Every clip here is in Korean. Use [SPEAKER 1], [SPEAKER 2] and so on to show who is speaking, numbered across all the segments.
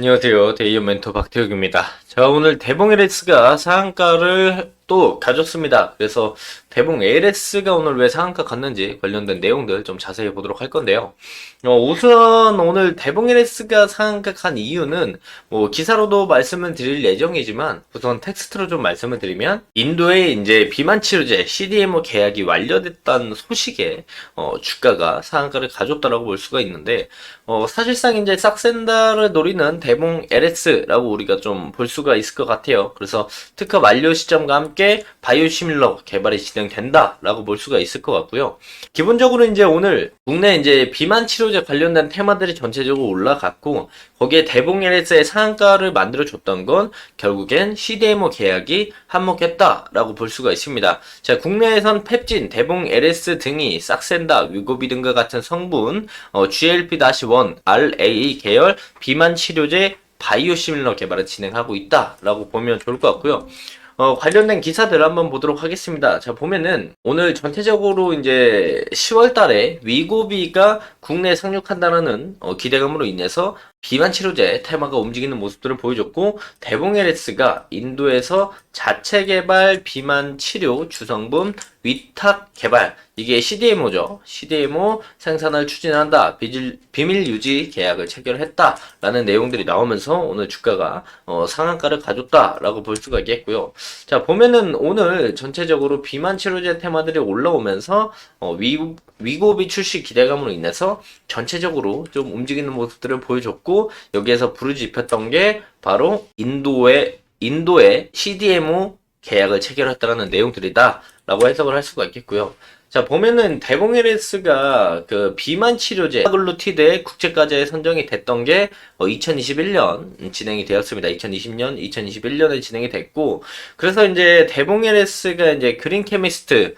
[SPEAKER 1] 안녕하세요. 데이어 멘토 박태욱입니다. 자, 오늘 대봉 LS가 상한가를 또 가졌습니다. 그래서 대봉 LS가 오늘 왜 상한가 갔는지 관련된 내용들 좀 자세히 보도록 할 건데요. 우선 오늘 대봉 LS가 상한가 간 이유는 뭐 기사로도 말씀을 드릴 예정이지만 우선 텍스트로 좀 말씀을 드리면 인도의 이제 비만 치료제 CDMO 계약이 완료됐다는 소식에 주가가 상한가를 가졌다라고 볼 수가 있는데 사실상 이제 싹센다를 노리는 대봉 LS라고 우리가 좀 볼 수가 있을 것 같아요. 그래서 특허 만료 시점과 함께 바이오시밀러 개발이 진행된다라고 볼 수가 있을 것 같고요. 기본적으로 이제 오늘 국내 이제 비만 치료제 관련된 테마들이 전체적으로 올라갔고 거기에 대봉 LS의 상한가를 만들어줬던 건 결국엔 CDMO 계약이 한몫했다라고 볼 수가 있습니다. 자, 국내에선 펩진, 대봉 LS 등이 싹센다, 위고비 등과 같은 성분, GLP-1, RA 계열 비만 치료제 바이오시밀러 개발을 진행하고 있다라고 보면 좋을 것 같고요. 관련된 기사들 한번 보도록 하겠습니다. 자, 보면은 오늘 전체적으로 이제 10월 달에 위고비가 국내에 상륙한다는 기대감으로 인해서 비만 치료제 테마가 움직이는 모습들을 보여줬고 대봉 LS가 인도에서 자체 개발 비만 치료 주성분 위탁 개발 이게 CDMO죠. CDMO 생산을 추진한다. 비밀 유지 계약을 체결했다라는 내용들이 나오면서 오늘 주가가 상한가를 가졌다라고 볼 수가 있겠고요. 자, 보면은 오늘 전체적으로 비만 치료제 테마들이 올라오면서 위고비 출시 기대감으로 인해서 전체적으로 좀 움직이는 모습들을 보여줬고 여기에서 부르짖혔던 게 바로 인도의 CDMO 계약을 체결했다는 내용들이다라고 해석을 할 수가 있겠고요. 자, 보면은 대봉 LS가 그 비만 치료제 글루티드의 국제과제에 선정이 됐던 게 2021년 진행이 되었습니다. 2020년, 2021년에 진행이 됐고 그래서 이제 대봉 LS가 이제 그린 케미스트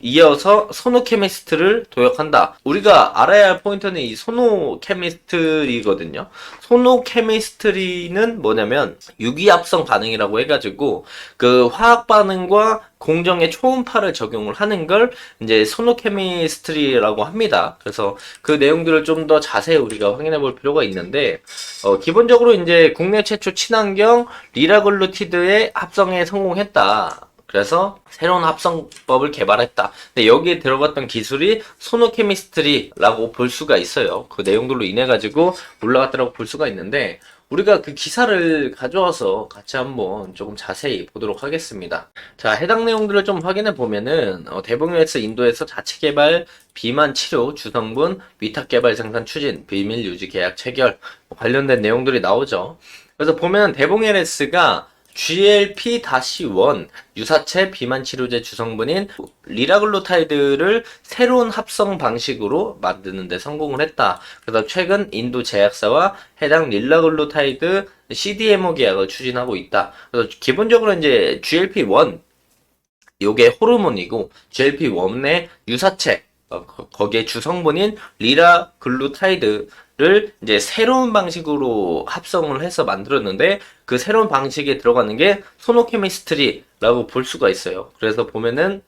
[SPEAKER 1] 이어서 소노 케미스트를 도약한다. 우리가 알아야 할 포인트는 이 소노 케미스트리거든요. 소노 케미스트리는 뭐냐면 유기합성 반응이라고 해가지고 그 화학 반응과 공정의 초음파를 적용을 하는 걸 이제 소노 케미스트리라고 합니다. 그래서 그 내용들을 좀 더 자세히 우리가 확인해 볼 필요가 있는데 기본적으로 이제 국내 최초 친환경 리라글루티드의 합성에 성공했다. 그래서 새로운 합성법을 개발했다. 근데 여기에 들어갔던 기술이 소노케미스트리라고 볼 수가 있어요. 그 내용들로 인해 가지고 올라갔다고 볼 수가 있는데 우리가 그 기사를 가져와서 같이 한번 조금 자세히 보도록 하겠습니다. 자, 해당 내용들을 좀 확인해 보면은 대봉US 인도에서 자체 개발 비만 치료 주성분 위탁 개발 생산 추진 비밀 유지 계약 체결 관련된 내용들이 나오죠. 그래서 보면 대봉 LS가 GLP-1 유사체 비만 치료제 주성분인 리라글루타이드를 새로운 합성 방식으로 만드는 데 성공을 했다. 그래서 최근 인도 제약사와 해당 리라글루타이드 CDMO 계약을 추진하고 있다. 그래서 기본적으로 이제 GLP-1 요게 호르몬이고 GLP-1의 유사체 거기에 주성분인 리라글루타이드를 이제 새로운 방식으로 합성을 해서 만들었는데 그 새로운 방식에 들어가는 게 소노케미스트리라고 볼 수가 있어요. 그래서 보면은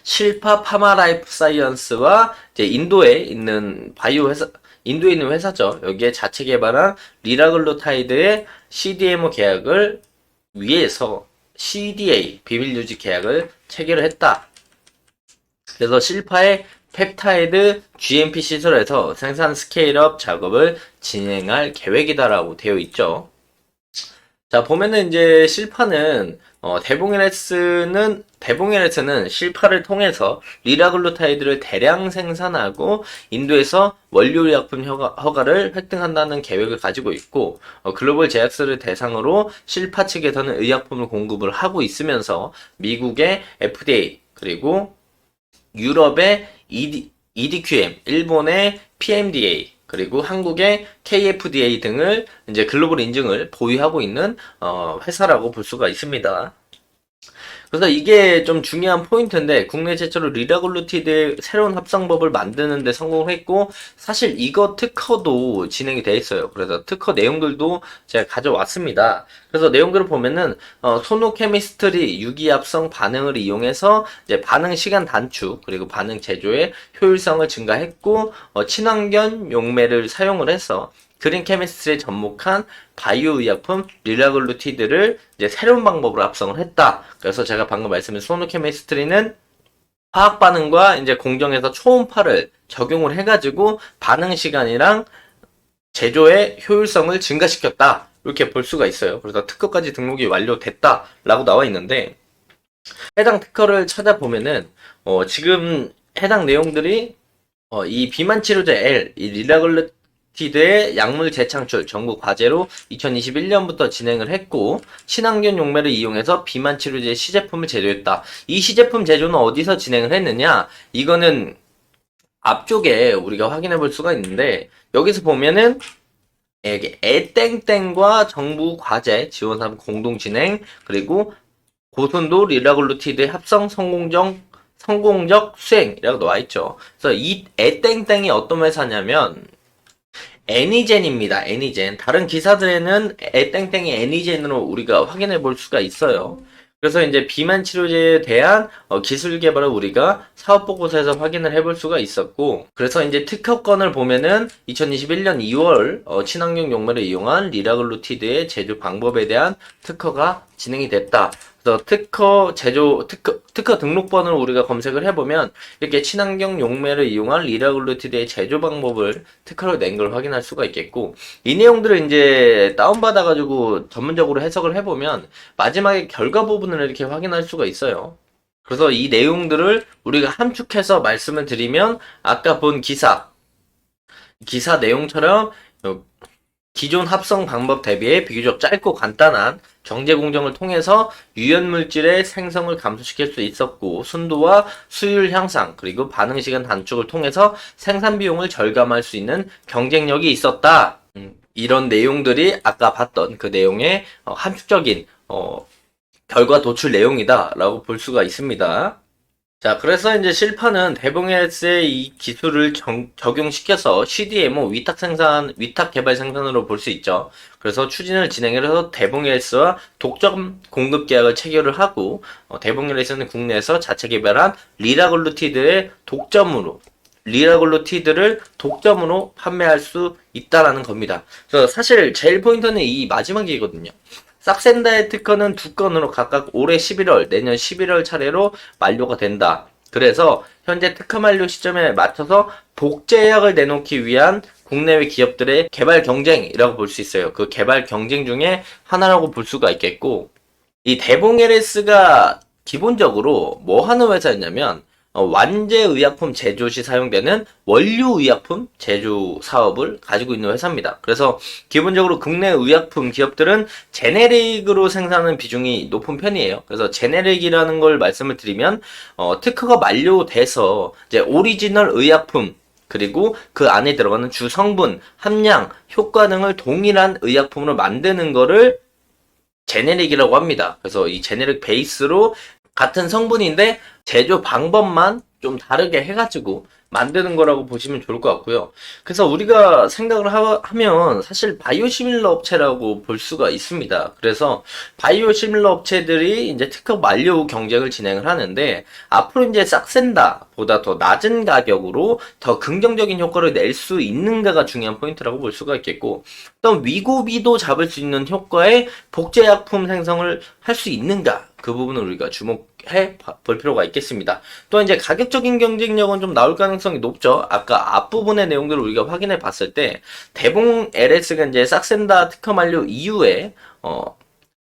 [SPEAKER 1] 실파 파마라이프 사이언스와 이제 인도에 있는 회사죠. 여기에 자체 개발한 리라글루타이드의 CDMO 계약을 위해서 CDA 비밀 유지 계약을 체결을 했다. 그래서 실파의 펩타이드 GMP 시설에서 생산 스케일업 작업을 진행할 계획이다라고 되어 있죠. 자, 보면은 이제 실파는 대봉 LS는 실파를 통해서 리라글루타이드를 대량 생산하고 인도에서 원료의약품 허가를 획득한다는 계획을 가지고 있고 글로벌 제약사를 대상으로 실파 측에서는 의약품을 공급을 하고 있으면서 미국의 FDA 그리고 유럽의 EDQM, 일본의 PMDA, 그리고 한국의 KFDA 등을 이제 글로벌 인증을 보유하고 있는 회사라고 볼 수가 있습니다. 그래서 이게 좀 중요한 포인트인데 국내 최초로 리라글루티드의 새로운 합성법을 만드는 데 성공했고 사실 이거 특허도 진행이 돼 있어요. 그래서 특허 내용들도 제가 가져왔습니다. 그래서 내용들을 보면은 소노케미스트리 유기합성 반응을 이용해서 이제 반응 시간 단축 그리고 반응 제조의 효율성을 증가했고 친환경 용매를 사용을 해서 그린 케미스트리에 접목한 바이오 의약품 리라글루티드를 이제 새로운 방법으로 합성을 했다. 그래서 제가 방금 말씀드린 소노 케미스트리는 화학 반응과 이제 공정에서 초음파를 적용을 해가지고 반응 시간이랑 제조의 효율성을 증가시켰다. 이렇게 볼 수가 있어요. 그래서 특허까지 등록이 완료됐다라고 나와 있는데 해당 특허를 찾아보면은 지금 해당 내용들이 이 비만 치료제 L, 이 리라글루티드의 약물 재창출 전국 과제로 2021년부터 진행을 했고 친환경 용매를 이용해서 비만 치료제 시제품을 제조했다. 이 시제품 제조는 어디서 진행을 했느냐? 이거는 앞쪽에 우리가 확인해 볼 수가 있는데 여기서 보면은 여기 에땡땡과 정부 과제 지원사업 공동 진행 그리고 고순도 리라글루티드의 합성 성공적 수행이라고 나와 있죠. 그래서 이 에땡땡이 어떤 회사냐면 애니젠입니다. 애니젠. 다른 기사들에는 에땡땡이 애니젠으로 우리가 확인해 볼 수가 있어요. 그래서 이제 비만 치료제에 대한 기술 개발을 우리가 사업 보고서에서 확인을 해볼 수가 있었고, 그래서 이제 특허권을 보면은 2021년 2월 친환경 용매를 이용한 리라글루티드의 제조 방법에 대한 특허가 진행이 됐다. 그래서 특허 등록번을 우리가 검색을 해보면 이렇게 친환경 용매를 이용한 리라글루티드의 제조 방법을 특허로 낸 걸 확인할 수가 있겠고, 이 내용들을 이제 다운받아가지고 전문적으로 해석을 해보면 마지막에 결과 부분을 이렇게 확인할 수가 있어요. 그래서 이 내용들을 우리가 함축해서 말씀을 드리면 아까 본 기사 내용처럼 기존 합성 방법 대비해 비교적 짧고 간단한 정제 공정을 통해서 유연물질의 생성을 감소시킬 수 있었고 순도와 수율 향상 그리고 반응 시간 단축을 통해서 생산 비용을 절감할 수 있는 경쟁력이 있었다. 이런 내용들이 아까 봤던 그 내용의 함축적인 결과 도출 내용이다라고 볼 수가 있습니다. 자, 그래서 이제 실파는 대봉에스의 이 기술을 적용시켜서 CDMO 위탁 개발 생산으로 볼 수 있죠. 그래서 추진을 진행해서 대봉에스와 독점 공급 계약을 체결을 하고, 대봉에스는 국내에서 자체 개발한 리라글루티드를 독점으로 판매할 수 있다라는 겁니다. 그래서 사실 제일 포인트는 이 마지막이거든요. 싹센다의 특허는 두 건으로 각각 올해 11월, 내년 11월 차례로 만료가 된다. 그래서 현재 특허 만료 시점에 맞춰서 복제약을 내놓기 위한 국내외 기업들의 개발 경쟁이라고 볼 수 있어요. 그 개발 경쟁 중에 하나라고 볼 수가 있겠고, 이 대봉 LS가 기본적으로 뭐 하는 회사였냐면 완제 의약품 제조 시 사용되는 원료 의약품 제조 사업을 가지고 있는 회사입니다. 그래서 기본적으로 국내 의약품 기업들은 제네릭으로 생산하는 비중이 높은 편이에요. 그래서 제네릭이라는 걸 말씀을 드리면 특허가 만료돼서 이제 오리지널 의약품 그리고 그 안에 들어가는 주 성분, 함량, 효과 등을 동일한 의약품으로 만드는 거를 제네릭이라고 합니다. 그래서 이 제네릭 베이스로 같은 성분인데 제조 방법만 좀 다르게 해가지고 만드는 거라고 보시면 좋을 것 같고요. 그래서 우리가 생각을 하면 사실 바이오시밀러 업체라고 볼 수가 있습니다. 그래서 바이오시밀러 업체들이 이제 특허 만료 후 경쟁을 진행을 하는데 앞으로 이제 싹센다보다 더 낮은 가격으로 더 긍정적인 효과를 낼 수 있는가가 중요한 포인트라고 볼 수가 있겠고 또 위고비도 잡을 수 있는 효과의 복제약품 생성을 할 수 있는가 그 부분을 우리가 주목해 볼 필요가 있겠습니다. 또 이제 가격적인 경쟁력은 좀 나올 가능성이 높죠. 아까 앞부분의 내용들을 우리가 확인해 봤을 때 대봉 LS가 이제 싹센다 특허 만료 이후에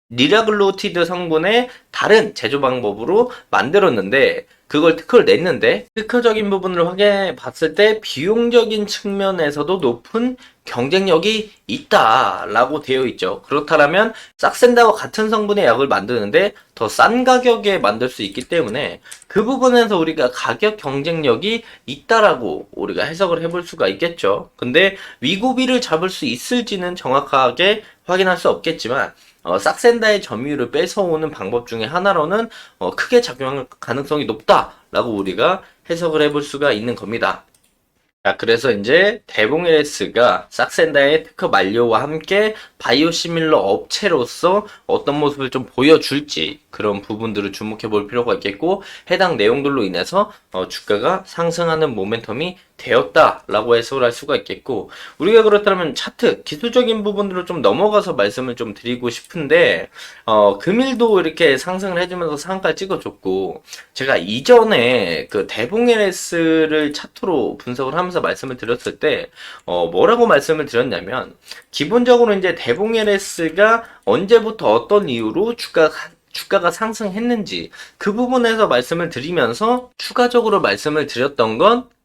[SPEAKER 1] 리라글루티드 성분의 다른 제조 방법으로 만들었는데 그걸 특허를 냈는데 특허적인 부분을 확인해 봤을 때 비용적인 측면에서도 높은 경쟁력이 있다라고 되어 있죠. 그렇다면 싹센다와 같은 성분의 약을 만드는데 더 싼 가격에 만들 수 있기 때문에 그 부분에서 우리가 가격 경쟁력이 있다라고 우리가 해석을 해볼 수가 있겠죠. 근데 위고비를 잡을 수 있을지는 정확하게 확인할 수 없겠지만 싹센다의 점유율을 뺏어오는 방법 중에 하나로는 크게 작용할 가능성이 높다라고 우리가 해석을 해볼 수가 있는 겁니다. 자, 그래서 이제 대봉 LS가 싹센다의 특허 만료와 함께 바이오시밀러 업체로서 어떤 모습을 좀 보여줄지 그런 부분들을 주목해 볼 필요가 있겠고 해당 내용들로 인해서 주가가 상승하는 모멘텀이 되었다라고 해석을 할 수가 있겠고, 우리가 그렇다면 차트 기술적인 부분들을 좀 넘어가서 말씀을 좀 드리고 싶은데, 금일도 이렇게 상승을 해주면서 상한가 찍어줬고, 제가 이전에 그 대봉 LS를 차트로 분석을 하면서 말씀을 드렸을 때, 뭐라고 말씀을 드렸냐면, 기본적으로 이제 대봉 LS가 언제부터 어떤 이유로 주가가 상승했는지 그 부분에서 말씀을 드리면서 추가적으로 말씀을 드렸던 건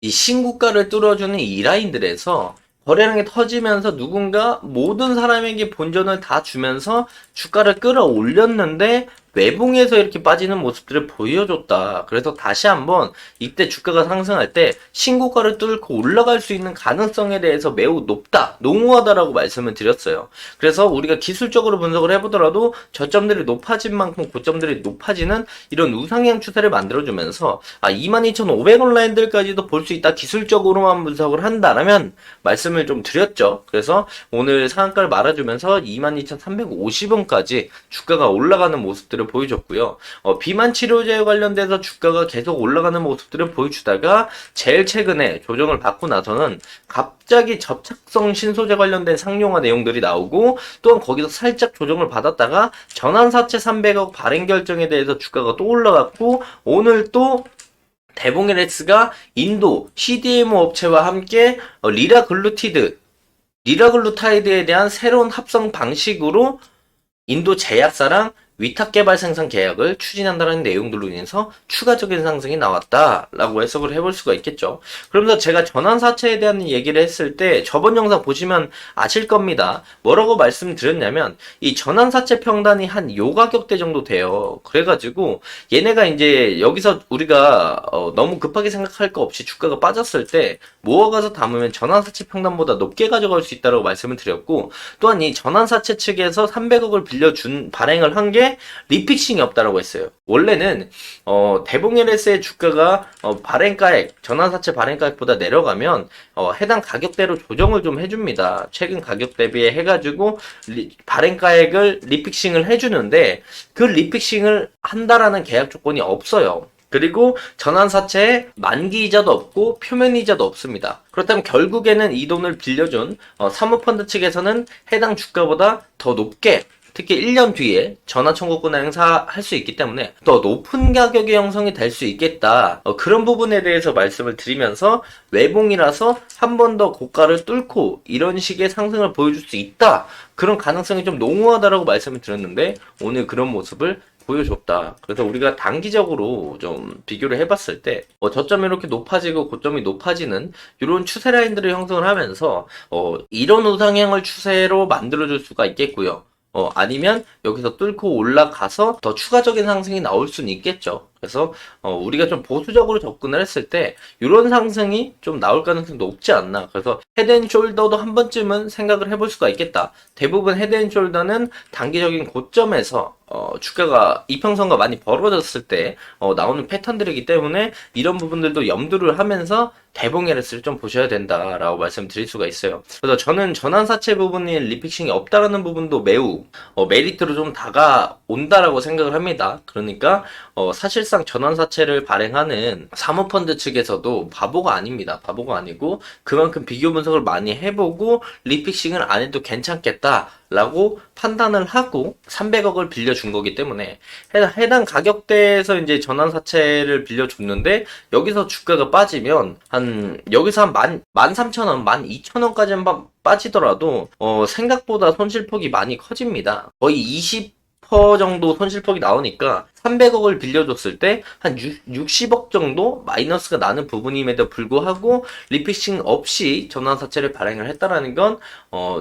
[SPEAKER 1] 이 신고가를 뚫어주는 이 라인들에서 거래량이 터지면서 누군가 모든 사람에게 본전을 다 주면서 주가를 끌어올렸는데 외봉에서 이렇게 빠지는 모습들을 보여줬다. 그래서 다시 한번 이때 주가가 상승할 때 신고가를 뚫고 올라갈 수 있는 가능성에 대해서 매우 높다, 농후하다라고 말씀을 드렸어요. 그래서 우리가 기술적으로 분석을 해보더라도 저점들이 높아진 만큼 고점들이 높아지는 이런 우상향 추세를 만들어주면서 22,500원 라인들까지도 볼 수 있다. 기술적으로만 분석을 한다라면 말씀을 좀 드렸죠. 그래서 오늘 상한가를 말아주면서 22,350원까지 주가가 올라가는 모습들을 보여줬고요. 비만 치료제에 관련돼서 주가가 계속 올라가는 모습들을 보여주다가 제일 최근에 조정을 받고 나서는 갑자기 접착성 신소재 관련된 상용화 내용들이 나오고 또한 거기서 살짝 조정을 받았다가 전환사채 300억 발행 결정에 대해서 주가가 또 올라갔고 오늘 또 대봉 LS가 인도 CDMO 업체와 함께 리라글루타이드에 대한 새로운 합성 방식으로 인도 제약사랑 위탁 개발 생산 계약을 추진한다는 내용들로 인해서 추가적인 상승이 나왔다라고 해석을 해볼 수가 있겠죠. 그러면서 제가 전환사채에 대한 얘기를 했을 때 저번 영상 보시면 아실 겁니다. 뭐라고 말씀드렸냐면 이 전환사채 평단이 한 요 가격대 정도 돼요. 그래가지고 얘네가 이제 여기서 우리가 너무 급하게 생각할 거 없이 주가가 빠졌을 때 모아가서 담으면 전환사채 평단보다 높게 가져갈 수 있다고 말씀을 드렸고 또한 이 전환사채 측에서 300억을 빌려준 발행을 한 게 리픽싱이 없다라고 했어요. 원래는 대봉 LS의 주가가 발행가액 전환사채 발행가액보다 내려가면 해당 가격대로 조정을 좀 해줍니다. 최근 가격 대비해 해가지고 발행가액을 리픽싱을 해주는데 그 리픽싱을 한다라는 계약 조건이 없어요. 그리고 전환사채에 만기이자도 없고 표면이자도 없습니다. 그렇다면 결국에는 이 돈을 빌려준 사모펀드 측에서는 해당 주가보다 더 높게 특히 1년 뒤에 전환 청구권을 행사할 수 있기 때문에 더 높은 가격의 형성이 될 수 있겠다. 그런 부분에 대해서 말씀을 드리면서 외봉이라서 한 번 더 고가를 뚫고 이런 식의 상승을 보여줄 수 있다. 그런 가능성이 좀 농후하다라고 말씀을 드렸는데 오늘 그런 모습을 보여줬다. 그래서 우리가 단기적으로 좀 비교를 해봤을 때 저점이 이렇게 높아지고 고점이 높아지는 이런 추세 라인들을 형성을 하면서 이런 우상향을 추세로 만들어줄 수가 있겠고요. 아니면 여기서 뚫고 올라가서 더 추가적인 상승이 나올 수는 있겠죠. 그래서 우리가 좀 보수적으로 접근을 했을 때 이런 상승이 좀 나올 가능성이 높지 않나. 그래서 헤드앤숄더도 한 번쯤은 생각을 해볼 수가 있겠다. 대부분 헤드앤숄더는 단기적인 고점에서 주가가 이평선과 많이 벌어졌을 때 나오는 패턴들이기 때문에 이런 부분들도 염두를 하면서 대봉 LS를 좀 보셔야 된다라고 말씀드릴 수가 있어요. 그래서 저는 전환사채 부분이 리픽싱이 없다라는 부분도 매우 메리트로 좀 다가온다라고 생각을 합니다. 그러니까 사실상 전환사채를 발행하는 사모펀드 측에서도 바보가 아닙니다. 바보가 아니고 그만큼 비교 분석을 많이 해보고 리픽싱을 안 해도 괜찮겠다라고 판단을 하고 300억을 빌려준 거기 때문에 해당 가격대에서 이제 전환사채를 빌려줬는데 여기서 주가가 빠지면 여기서 한 13,000원, 12,000원까지는 빠지더라도 생각보다 손실폭이 많이 커집니다. 거의 20% 정도 손실폭이 나오니까 300억을 빌려줬을 때 한 60억 정도 마이너스가 나는 부분임에도 불구하고 리피싱 없이 전환사채를 발행을 했다라는 건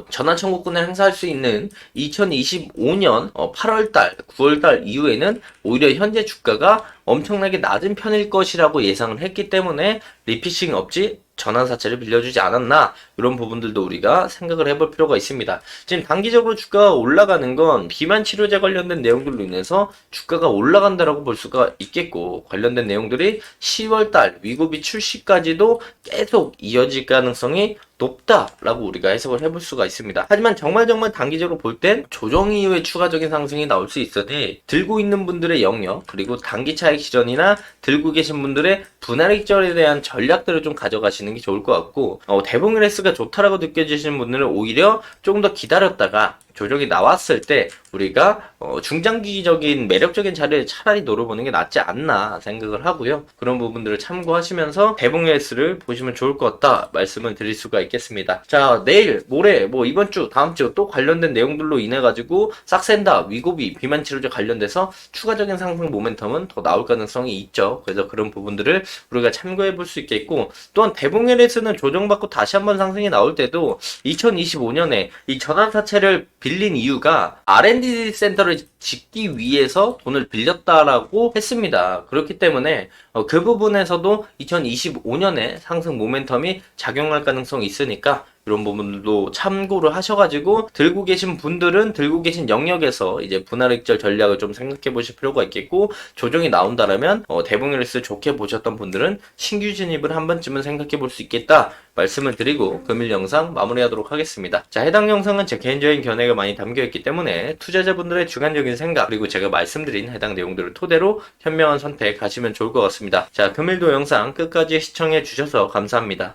[SPEAKER 1] 전환 청구권을 행사할 수 있는 2025년 8월달, 9월달 이후에는 오히려 현재 주가가 엄청나게 낮은 편일 것이라고 예상을 했기 때문에 리피싱 없이 전환사채를 빌려주지 않았나 이런 부분들도 우리가 생각을 해볼 필요가 있습니다. 지금 단기적으로 주가가 올라가는 건 비만 치료제 관련된 내용들로 인해서 주가가 올라간다라고 볼 수가 있겠고 관련된 내용들이 10월달 위고비 출시까지도 계속 이어질 가능성이 높다라고 우리가 해석을 해볼 수가 있습니다. 하지만 정말 단기적으로 볼 땐 조정 이후에 추가적인 상승이 나올 수 있으니 들고 있는 분들의 영역 그리고 단기 차익 실현이나 들고 계신 분들의 분할익절에 대한 전략들을 좀 가져가시는 게 좋을 것 같고 대봉 LS가 좋다라고 느껴지시는 분들은 오히려 조금 더 기다렸다가 조정이 나왔을 때 우리가 중장기적인 매력적인 자리를 차라리 노려보는 게 낫지 않나 생각을 하고요. 그런 부분들을 참고하시면서 대봉 LS를 보시면 좋을 것 같다 말씀을 드릴 수가 있겠습니다. 자, 내일, 모레, 뭐 이번 주, 다음 주 또 관련된 내용들로 인해 가지고 싹센다, 위고비, 비만 치료제 관련돼서 추가적인 상승 모멘텀은 더 나올 가능성이 있죠. 그래서 그런 부분들을 우리가 참고해 볼 수 있겠고, 또한 대봉 LS는 조정받고 다시 한번 상승이 나올 때도 2025년에 이 전환사채를 빌린 이유가 R&D 센터를 짓기 위해서 돈을 빌렸다라고 했습니다. 그렇기 때문에 그 부분에서도 2025년에 상승 모멘텀이 작용할 가능성이 있으니까 이런 부분도 참고를 하셔가지고 들고 계신 분들은 들고 계신 영역에서 이제 분할익절 전략을 좀 생각해 보실 필요가 있겠고, 조정이 나온다라면 대봉 LS 좋게 보셨던 분들은 신규 진입을 한 번쯤은 생각해 볼 수 있겠다 말씀을 드리고 금일 영상 마무리하도록 하겠습니다. 자, 해당 영상은 제 개인적인 견해가 많이 담겨있기 때문에 투자자분들의 주관적인 생각 그리고 제가 말씀드린 해당 내용들을 토대로 현명한 선택하시면 좋을 것 같습니다. 자, 금일도 영상 끝까지 시청해 주셔서 감사합니다.